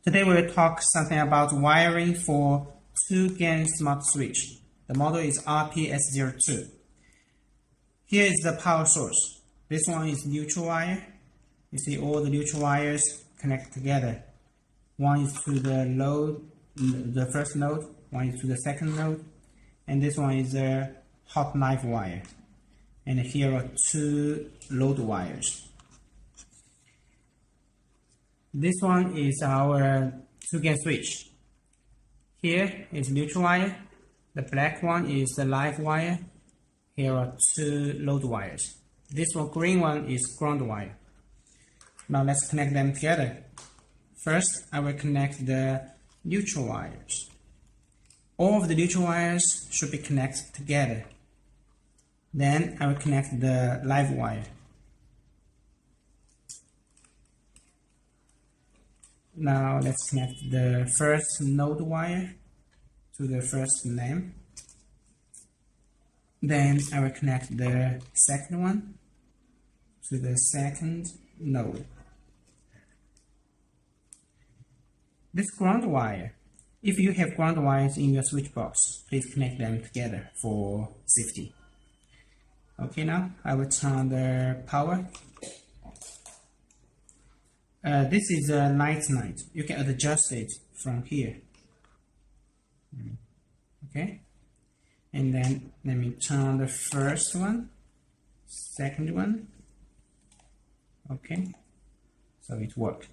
Today we'll talk something about wiring for 2-GAN smart switch. The model is RP-S02. Here is the power source. This one is neutral wire. You see all the neutral wires connect together. One is to the load, the first node, one is to the second node, and this one is a hot knife wire. And here are 2 load wires. This one is our 2-GAN switch. Here is neutral wire. The black one is the live wire. Here are 2 load wires. This one, green one, is ground wire. Now let's connect them together. First, I will connect the neutral wires. All of the neutral wires should be connected together. Then I will connect the live wire. Now let's connect the first node wire to the first name. Then I will connect the second one to the second node. This ground wire, if you have ground wires in your switch box, please connect them together for safety. Okay, now I will turn the power. This is a night. You can adjust it from here. Okay, and then let me turn the first one, second one. Okay, so it worked.